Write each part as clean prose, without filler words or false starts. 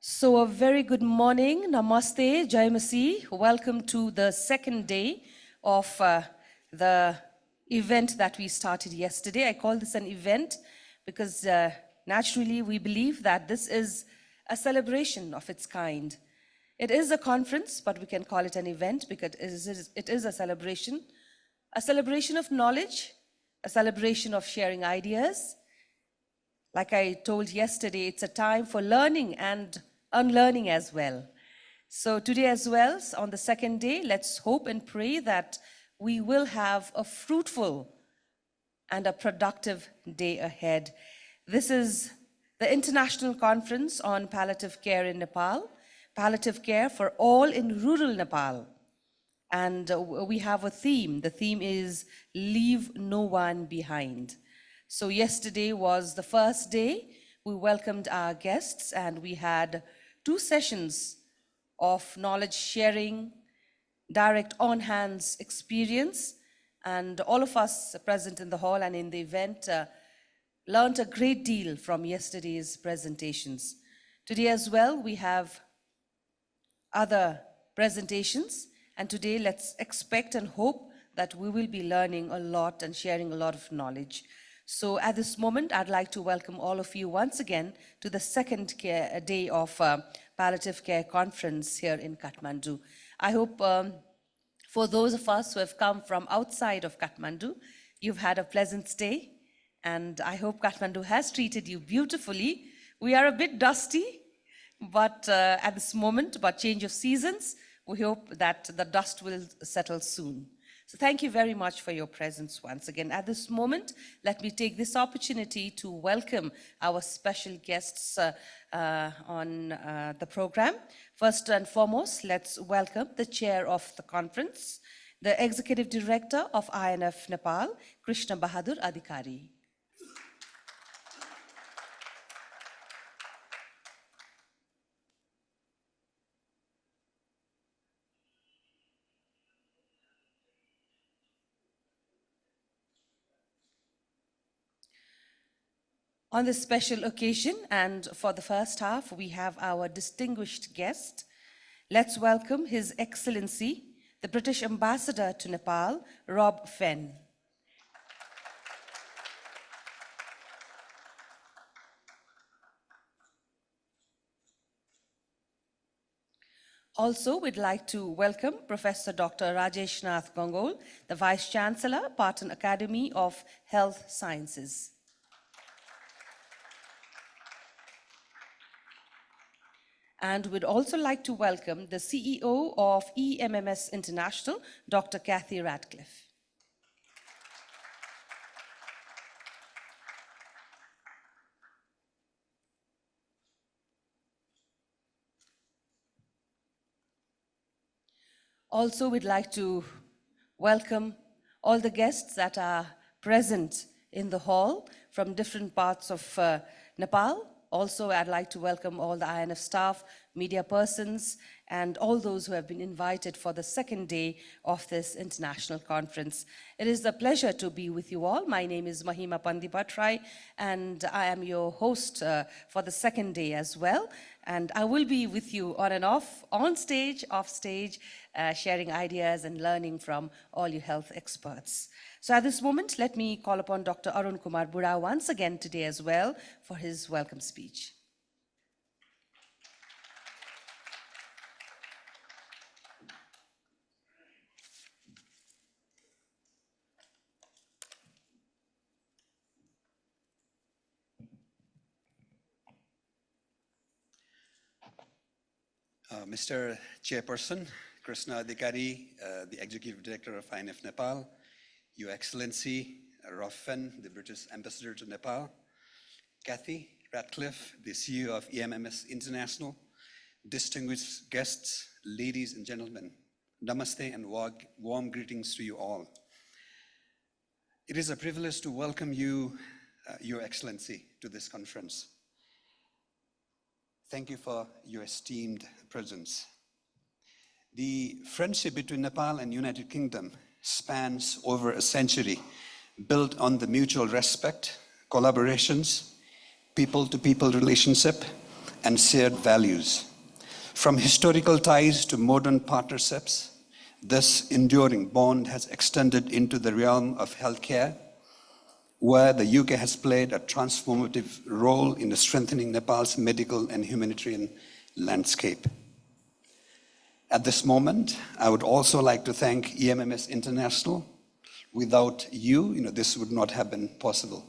So a very good morning, namaste, Jai Emcee. Welcome to the second day of the event that we started yesterday. I call this an event because naturally we believe that this is a celebration of its kind. It is a conference, but we can call it an event because it is a celebration of knowledge, a celebration of sharing ideas. Like I told yesterday, it's a time for learning and unlearning as well. So today as well, on the second day, let's hope and pray that we will have a fruitful and a productive day ahead. This is the International Conference on Palliative Care in Nepal, palliative care for all in rural Nepal. And we have a theme. The theme is Leave No One Behind. So yesterday was the first day. We welcomed our guests and we had 2 sessions of knowledge sharing, direct on-hands experience, and all of us present in the hall and in the event learned a great deal from yesterday's presentations. Today as well, we have other presentations, and today let's expect and hope that we will be learning a lot and sharing a lot of knowledge. So at this moment, I'd like to welcome all of you once again to the second day of Palliative Care Conference here in Kathmandu. I hope for those of us who have come from outside of Kathmandu, you've had a pleasant stay, and I hope Kathmandu has treated you beautifully. We are a bit dusty, but at this moment, but change of seasons, we hope that the dust will settle soon. So thank you very much for your presence once again. At this moment, let me take this opportunity to welcome our special guests on the program. First and foremost, let's welcome the chair of the conference, the executive director of INF Nepal, Krishna Bahadur Adhikari. On this special occasion, and for the first half, we have our distinguished guest. Let's welcome His Excellency, the British Ambassador to Nepal, Rob Fenn. Also, we'd like to welcome Professor Dr. Rajesh Nath Gongol, the Vice Chancellor, Patan Academy of Health Sciences. And we'd also like to welcome the CEO of EMMS International, Dr. Cathy Radcliffe. Also, we'd like to welcome all the guests that are present in the hall from different parts of Nepal. Also, I'd like to welcome all the INF staff, media persons, and all those who have been invited for the second day of this international conference. It is a pleasure to be with you all. My name is Mahima Pandipatrai, and I am your host for the second day as well. And I will be with you on and off, on stage, off stage, sharing ideas and learning from all you health experts. So at this moment, let me call upon Dr. Arun Kumar Bura once again today as well for his welcome speech. Mr. Chairperson, Krishna Adhikari, the Executive Director of INF Nepal, Your Excellency, Rob Fenn, the British Ambassador to Nepal, Cathy Radcliffe, the CEO of EMMS International, distinguished guests, ladies and gentlemen, namaste and warm greetings to you all. It is a privilege to welcome you, Your Excellency, to this conference. Thank you for your esteemed presence. The friendship between Nepal and United Kingdom spans over a century, built on the mutual respect, collaborations, people-to-people relationship, and shared values. From historical ties to modern partnerships, this enduring bond has extended into the realm of healthcare, where the UK has played a transformative role in strengthening Nepal's medical and humanitarian landscape. At this moment, I would also like to thank EMMS International. Without you, this would not have been possible.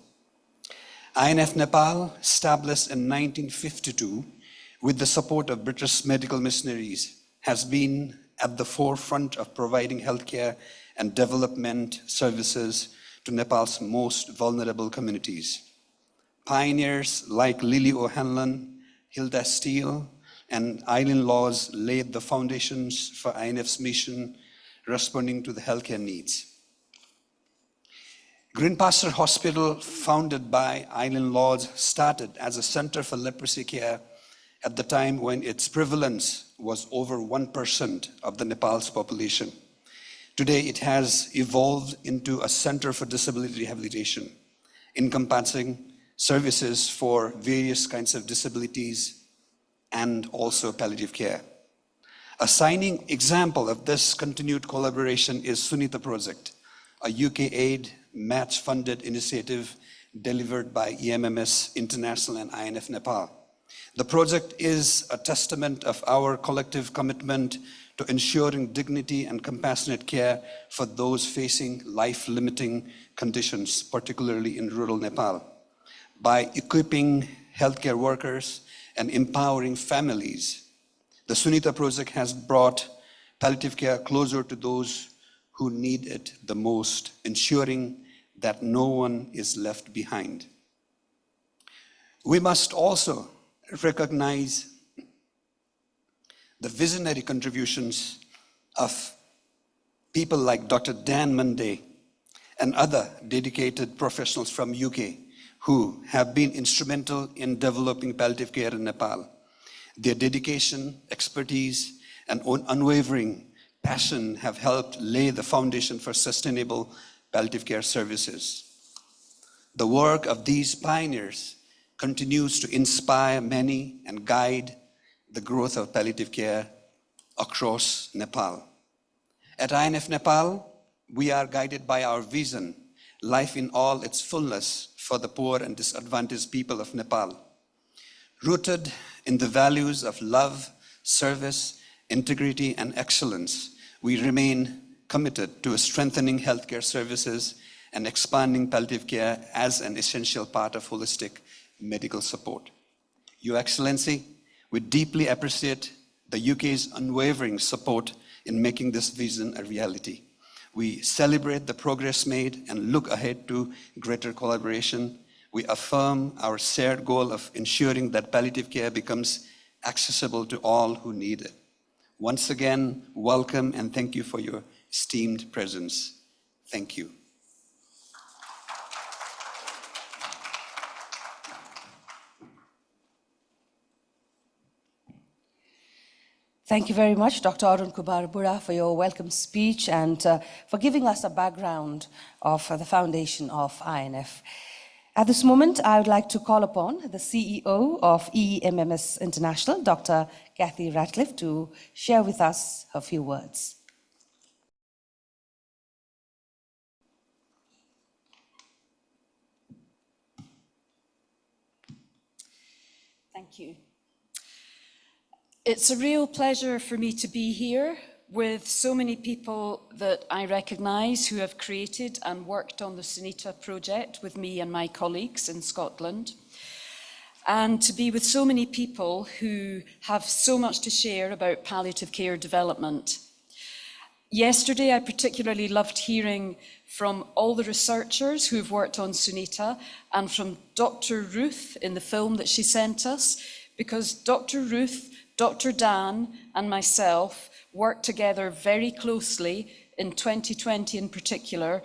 INF Nepal, established in 1952 with the support of British medical missionaries, has been at the forefront of providing healthcare and development services to Nepal's most vulnerable communities. Pioneers like Lily O'Hanlon, Hilda Steele, and Eileen Laws laid the foundations for INF's mission, responding to the healthcare needs. Green Pasture Hospital, founded by Eileen Laws, started as a center for leprosy care at the time when its prevalence was over 1% of the Nepal's population. Today, it has evolved into a center for disability rehabilitation, encompassing services for various kinds of disabilities and also palliative care. A shining example of this continued collaboration is Sunita Project, a UK aid match-funded initiative delivered by EMMS International and INF Nepal. The project is a testament of our collective commitment to ensuring dignity and compassionate care for those facing life-limiting conditions, particularly in rural Nepal. By equipping healthcare workers and empowering families, the Sunita Project has brought palliative care closer to those who need it the most, ensuring that no one is left behind. We must also recognize the visionary contributions of people like Dr. Dan Monday and other dedicated professionals from UK who have been instrumental in developing palliative care in Nepal. Their dedication, expertise, and unwavering passion have helped lay the foundation for sustainable palliative care services. The work of these pioneers continues to inspire many and guide the growth of palliative care across Nepal. At INF Nepal, we are guided by our vision, life in all its fullness for the poor and disadvantaged people of Nepal. Rooted in the values of love, service, integrity, and excellence, we remain committed to strengthening healthcare services and expanding palliative care as an essential part of holistic medical support. Your Excellency, we deeply appreciate the UK's unwavering support in making this vision a reality. We celebrate the progress made and look ahead to greater collaboration. We affirm our shared goal of ensuring that palliative care becomes accessible to all who need it. Once again, welcome and thank you for your esteemed presence. Thank you. Thank you very much, Dr. Arun Bura, for your welcome speech and for giving us a background of the foundation of INF. At this moment, I would like to call upon the CEO of EMMS International, Dr. Cathy Ratcliffe, to share with us a few words. Thank you. It's a real pleasure for me to be here with so many people that I recognise who have created and worked on the Sunita project with me and my colleagues in Scotland, and to be with so many people who have so much to share about palliative care development. Yesterday, I particularly loved hearing from all the researchers who've worked on Sunita and from Dr. Ruth in the film that she sent us, because Dr. Ruth, Dr. Dan and myself worked together very closely in 2020 in particular,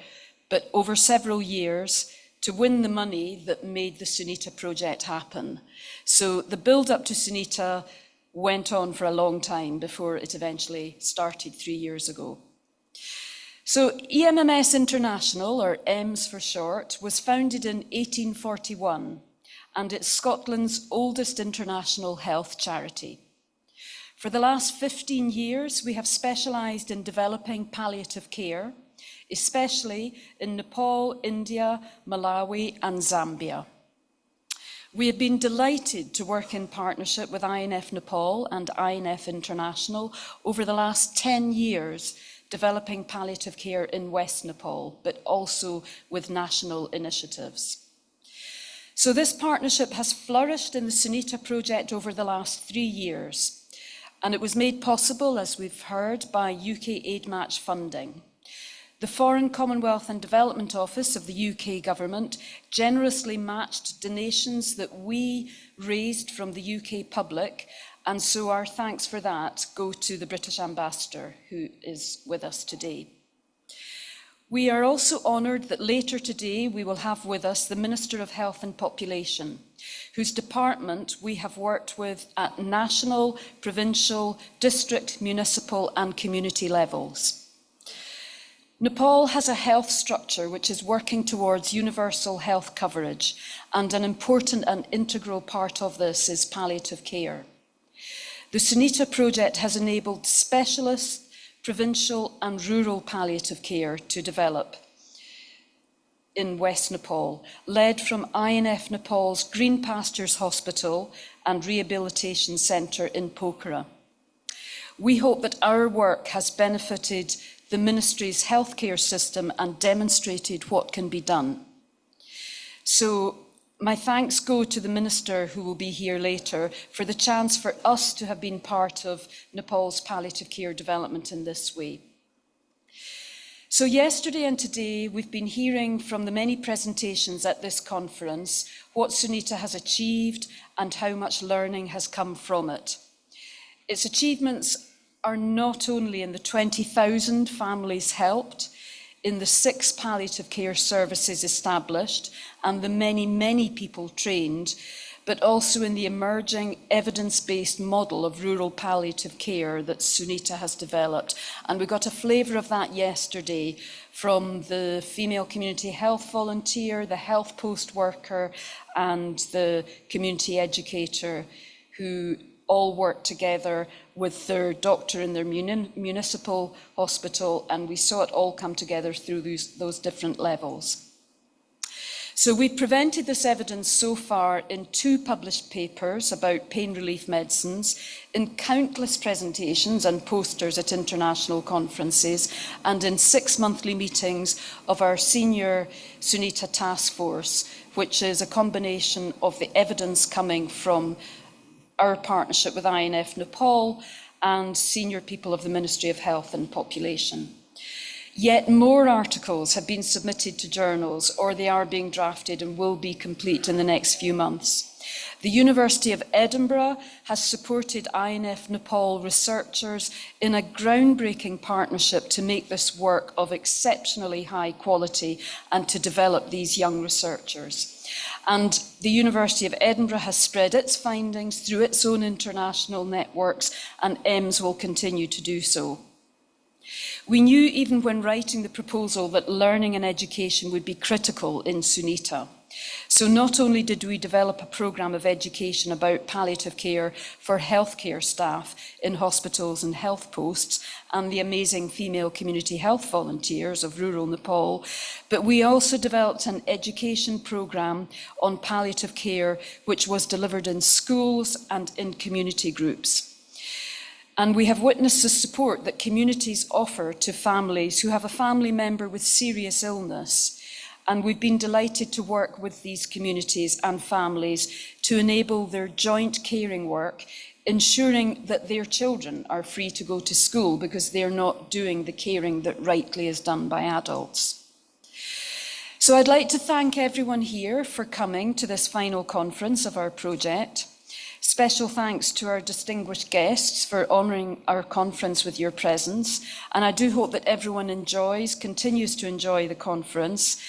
but over several years to win the money that made the Sunita project happen. So the build up to Sunita went on for a long time before it eventually started 3 years ago. So EMMS International, or EMS for short, was founded in 1841 and it's Scotland's oldest international health charity. For the last 15 years, we have specialised in developing palliative care, especially in Nepal, India, Malawi, and Zambia. We have been delighted to work in partnership with INF Nepal and INF International over the last 10 years, developing palliative care in West Nepal, but also with national initiatives. So this partnership has flourished in the Sunita project over the last 3 years, and it was made possible, as we've heard, by UK Aid Match funding. The Foreign, Commonwealth and Development Office of the UK Government generously matched donations that we raised from the UK public, and so our thanks for that go to the British Ambassador, who is with us today. We are also honoured that later today we will have with us the Minister of Health and Population, whose department we have worked with at national, provincial, district, municipal and community levels. Nepal has a health structure which is working towards universal health coverage, and an important and integral part of this is palliative care. The Sunita project has enabled specialist, provincial and rural palliative care to develop in West Nepal, led from INF Nepal's Green Pastures Hospital and Rehabilitation Centre in Pokhara. We hope that our work has benefited the Ministry's healthcare system and demonstrated what can be done. So my thanks go to the Minister, who will be here later, for the chance for us to have been part of Nepal's palliative care development in this way. So yesterday and today, we've been hearing from the many presentations at this conference what Sunita has achieved and how much learning has come from it. Its achievements are not only in the 20,000 families helped, in the 6 palliative care services established, and the many, many people trained, but also in the emerging evidence-based model of rural palliative care that Sunita has developed. And we got a flavour of that yesterday from the female community health volunteer, the health post worker, and the community educator, who all work together with their doctor in their municipal hospital, and we saw it all come together through those different levels. So we've presented this evidence so far in 2 published papers about pain relief medicines, in countless presentations and posters at international conferences, and in 6 monthly meetings of our senior Sunita task force, which is a combination of the evidence coming from our partnership with INF Nepal and senior people of the Ministry of Health and Population. Yet more articles have been submitted to journals, or they are being drafted and will be complete in the next few months. The University of Edinburgh has supported INF Nepal researchers in a groundbreaking partnership to make this work of exceptionally high quality and to develop these young researchers. And the University of Edinburgh has spread its findings through its own international networks, and EMS will continue to do so. We knew even when writing the proposal that learning and education would be critical in Sunita. So not only did we develop a programme of education about palliative care for healthcare staff in hospitals and health posts and the amazing female community health volunteers of rural Nepal, but we also developed an education programme on palliative care which was delivered in schools and in community groups. And we have witnessed the support that communities offer to families who have a family member with serious illness. And we've been delighted to work with these communities and families to enable their joint caring work, ensuring that their children are free to go to school because they're not doing the caring that rightly is done by adults. So I'd like to thank everyone here for coming to this final conference of our project. Special thanks to our distinguished guests for honouring our conference with your presence. And I do hope that everyone continues to enjoy the conference.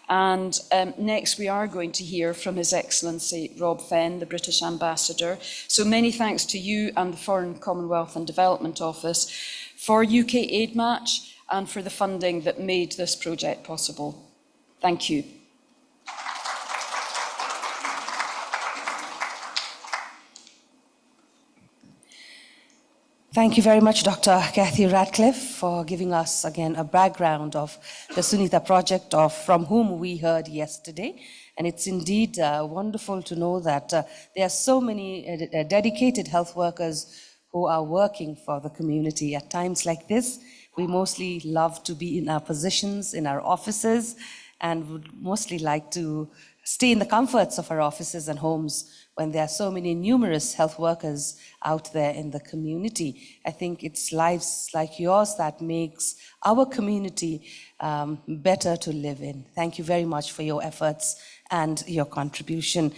And next we are going to hear from His Excellency Rob Fenn, the British Ambassador. So many thanks to you and the Foreign, Commonwealth and Development Office for UK Aid Match and for the funding that made this project possible. Thank you. Thank you very much, Dr. Cathy Radcliffe, for giving us again a background of the Sunita project, from whom we heard yesterday. And it's indeed wonderful to know that there are so many dedicated health workers who are working for the community. At times like this, we mostly love to be in our positions, in our offices, and would mostly like to stay in the comforts of our offices and homes when there are so many numerous health workers out there in the community. I think it's lives like yours that makes our community better to live in. Thank you very much for your efforts and your contribution.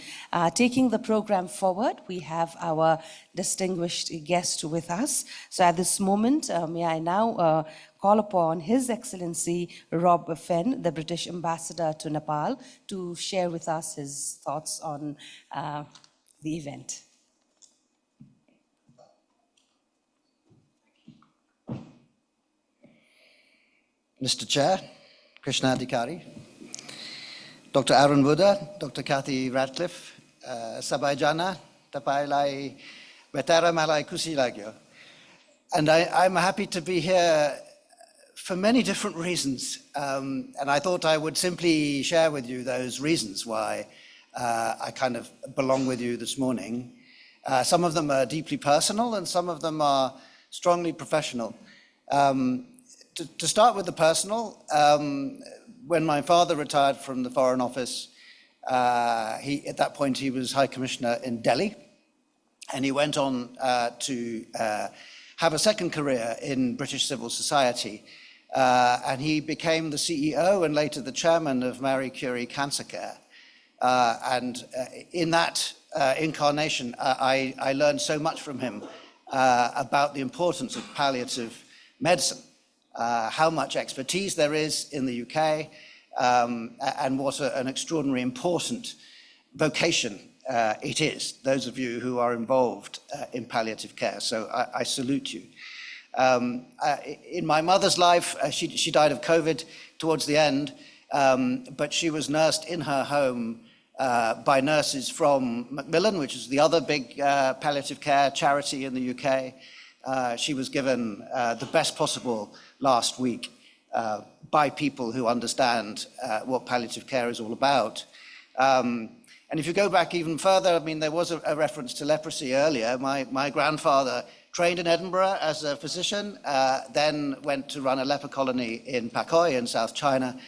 Taking the program forward, we have our distinguished guest with us. So at this moment, may I now call upon His Excellency Rob Fenn, the British Ambassador to Nepal, to share with us his thoughts on the event. Mr. Chair, Krishna Adhikari, Dr. Arun, Dr. Cathy Radcliffe, Sabai Jana, Tapailai Betara Malai Kusi Lagyo. And I'm happy to be here for many different reasons. And I thought I would simply share with you those reasons why I kind of belong with you this morning. Some of them are deeply personal and some of them are strongly professional. To start with the personal, when my father retired from the Foreign Office, at that point he was High Commissioner in Delhi, and he went on to have a second career in British civil society, and he became the CEO and later the chairman of Marie Curie Cancer Care. And in that incarnation, I learned so much from him about the importance of palliative medicine, how much expertise there is in the UK, and what an extraordinarily important vocation it is, those of you who are involved in palliative care. So I salute you. In my mother's life, she died of COVID towards the end, but she was nursed in her home by nurses from Macmillan, which is the other big palliative care charity in the UK. She was given the best possible last week by people who understand what palliative care is all about. And if you go back even further, I mean, there was a reference to leprosy earlier. My grandfather trained in Edinburgh as a physician, then went to run a leper colony in Pakhoi in South China.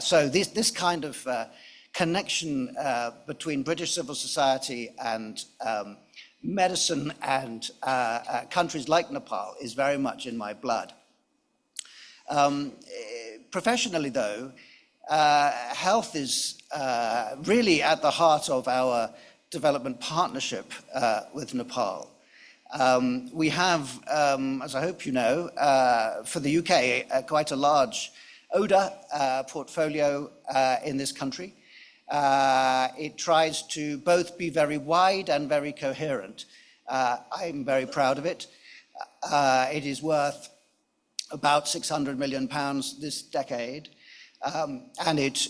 So this kind of connection between British civil society and medicine and countries like Nepal is very much in my blood. Professionally, though, health is really at the heart of our development partnership with Nepal. We have, as I hope you know, for the UK, quite a large ODA portfolio in this country. It tries to both be very wide and very coherent. I'm very proud of it. It is worth about £600 million this decade. And it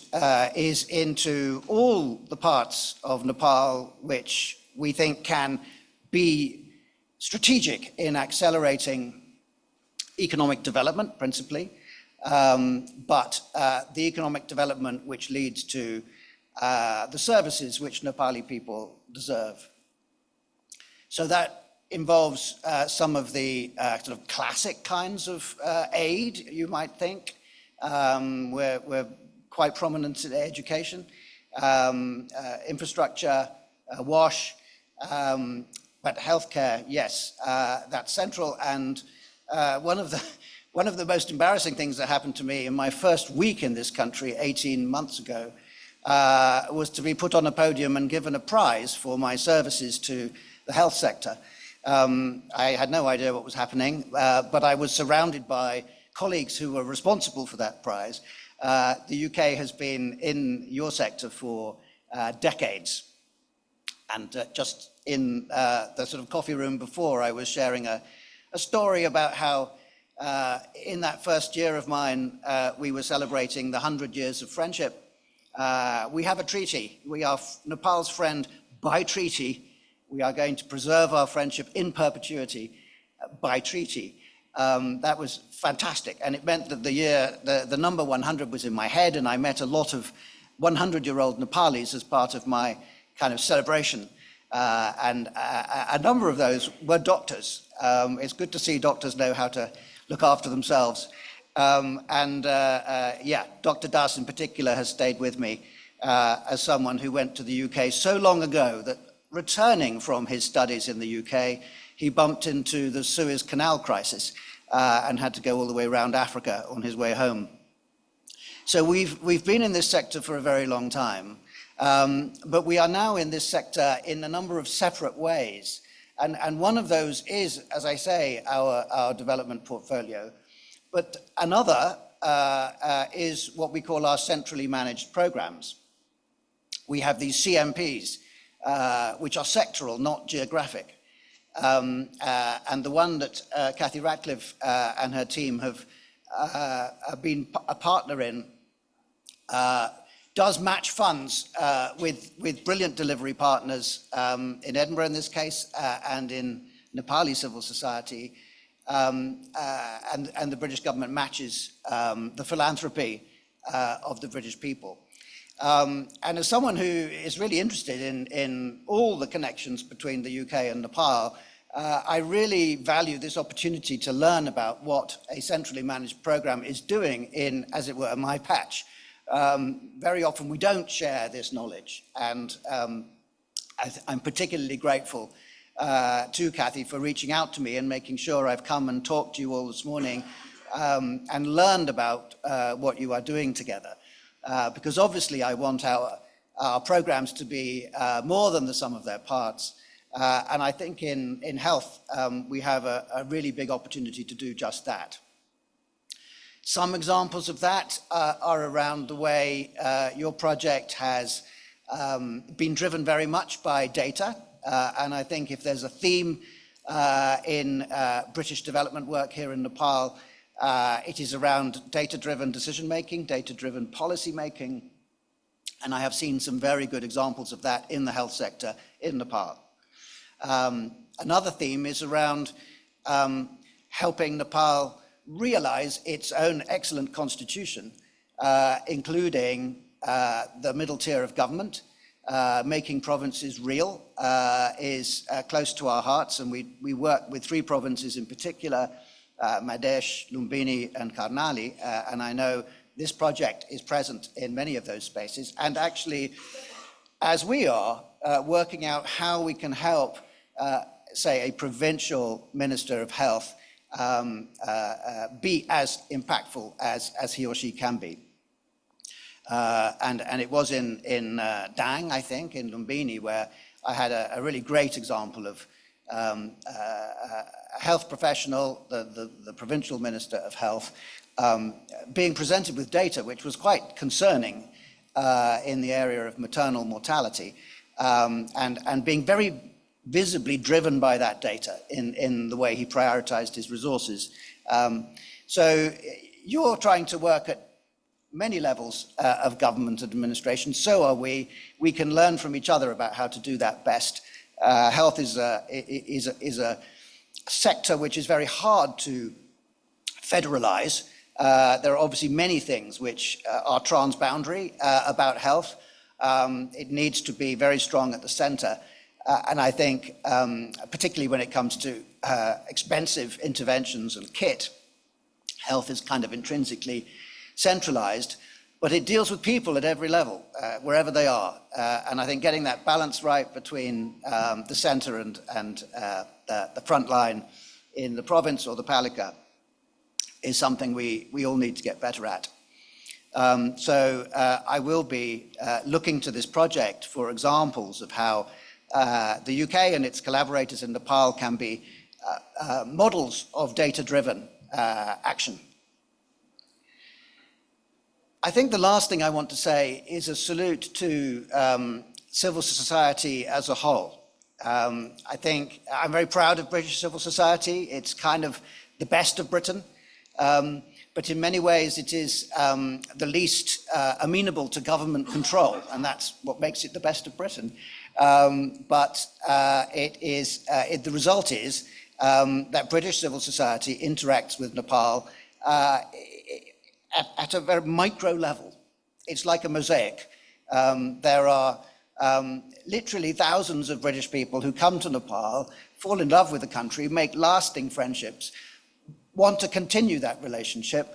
is into all the parts of Nepal which we think can be strategic in accelerating economic development, principally, but the economic development which leads to the services which Nepali people deserve. So that involves some of the sort of classic kinds of aid, you might think. We're quite prominent in education, infrastructure, WASH, but healthcare, yes, that's central. And one of the most embarrassing things that happened to me in my first week in this country 18 months ago was to be put on a podium and given a prize for my services to the health sector. I had no idea what was happening, but I was surrounded by colleagues who were responsible for that prize. The UK has been in your sector for decades. And just in the sort of coffee room before, I was sharing a story about how in that first year of mine, we were celebrating the 100 years of friendship. We have a treaty. We are Nepal's friend by treaty we are going to preserve our friendship in perpetuity by treaty. That was fantastic, and it meant that the number 100 was in my head, and I met a lot of 100-year-old Nepalis as part of my kind of celebration, and a number of those were doctors. It's good to see doctors know how to look after themselves, yeah, Dr. Das in particular has stayed with me as someone who went to the UK so long ago that returning from his studies in the UK, he bumped into the Suez Canal crisis and had to go all the way around Africa on his way home. So we've been in this sector for a very long time, but we are now in this sector in a number of separate ways. And one of those is, as I say, our development portfolio. But another is what we call our centrally managed programs. We have these CMPs, which are sectoral, not geographic. And the one that Cathy Ratcliffe and her team have been a partner in does match funds with brilliant delivery partners in Edinburgh in this case, and in Nepali civil society, and the British government matches the philanthropy of the British people. And as someone who is really interested in all the connections between the UK and Nepal, I really value this opportunity to learn about what a centrally managed program is doing in, as it were, my patch. Very often we don't share this knowledge, and I'm particularly grateful to Cathy for reaching out to me and making sure I've come and talked to you all this morning and learned about what you are doing together. Because obviously I want our programs to be more than the sum of their parts. And I think in health, we have a really big opportunity to do just that. Some examples of that are around the way your project has been driven very much by data. And I think if there's a theme in British development work here in Nepal, it is around data-driven decision-making, data-driven policy-making, and I have seen some very good examples of that in the health sector in Nepal. Another theme is around helping Nepal realize its own excellent constitution, including the middle tier of government. Making provinces real is close to our hearts, and we work with 3 provinces in particular, Madhesh, Lumbini, and Karnali, and I know this project is present in many of those spaces. And actually, as we are working out how we can help, say, a provincial minister of health be as impactful as he or she can be. And it was in Dang, I think, in Lumbini, where I had a really great example of a health professional, the provincial minister of health, being presented with data which was quite concerning in the area of maternal mortality, and being very visibly driven by that data in the way he prioritized his resources. So you're trying to work at many levels of government administration, so are we. We can learn from each other about how to do that best. Health is a sector which is very hard to federalize. There are obviously many things which are transboundary about health. It needs to be very strong at the center. And I think, particularly when it comes to expensive interventions and kit, health is kind of intrinsically centralized, but it deals with people at every level, wherever they are. And I think getting that balance right between the center and the front line in the province or the Palika is something we all need to get better at. So I will be looking to this project for examples of how the UK and its collaborators in Nepal can be models of data-driven action. I think the last thing I want to say is a salute to civil society as a whole. I think I'm very proud of British civil society. It's kind of the best of Britain. but in many ways it is the least amenable to government control, and that's what makes it the best of Britain. The result is that British civil society interacts with Nepal at a very micro level. It's like a mosaic. There are literally thousands of British people who come to Nepal, fall in love with the country, make lasting friendships, want to continue that relationship,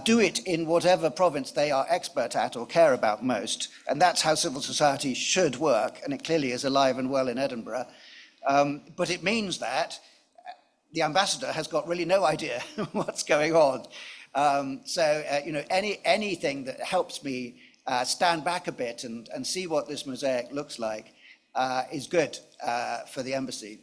do it in whatever province they are expert at or care about most. And that's how civil society should work, and it clearly is alive and well in Edinburgh. But it means that the ambassador has got really no idea what's going on. Anything that helps me stand back a bit and see what this mosaic looks like is good for the embassy.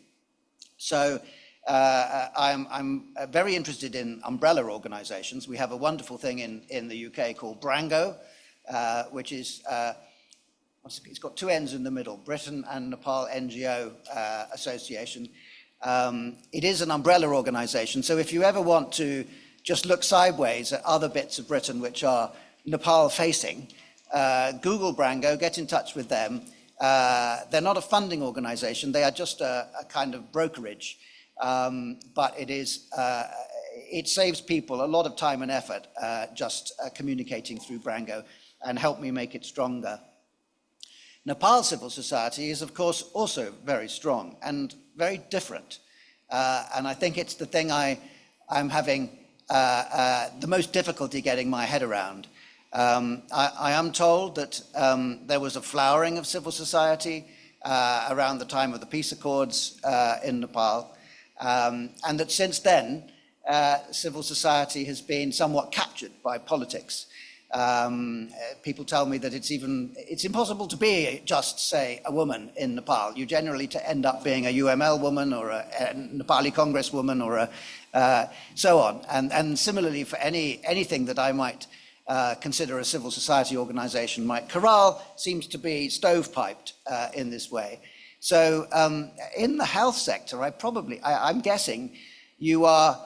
So I'm very interested in umbrella organizations. We have a wonderful thing in the UK called Brango, which is, it's got two N's in the middle, Britain and Nepal NGO Association. It is an umbrella organization, so if you ever want to just look sideways at other bits of Britain which are Nepal facing, Google Brango, get in touch with them. They're not a funding organization, they are just a kind of brokerage. But it saves people a lot of time and effort just communicating through Brango, and help me make it stronger. Nepal civil society is, of course, also very strong and very different. And I think it's the thing I'm having the most difficulty getting my head around. I am told that there was a flowering of civil society around the time of the peace accords in Nepal, and that since then, civil society has been somewhat captured by politics. People tell me that it's impossible to be just, say, a woman in Nepal. You generally end up being a UML woman or a Nepali congresswoman or so on. And similarly for anything that I might consider a civil society organization, like Chorale seems to be stovepiped in this way. So in the health sector, I'm guessing you are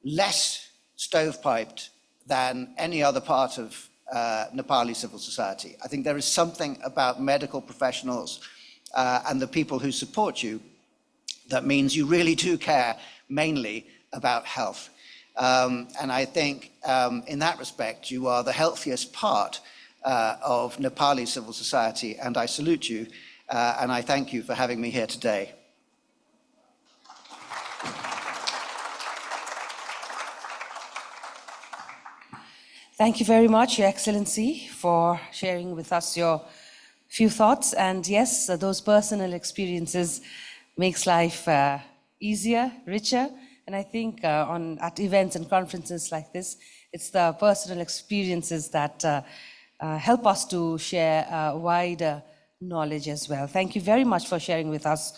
less stovepiped than any other part of Nepali civil society. I think there is something about medical professionals and the people who support you that means you really do care mainly about health. And I think in that respect, you are the healthiest part of Nepali civil society, and I salute you, and I thank you for having me here today. Thank you very much, Your Excellency, for sharing with us your few thoughts. And yes, those personal experiences makes life easier, richer. And I think at events and conferences like this, it's the personal experiences that help us to share wider knowledge as well. Thank you very much for sharing with us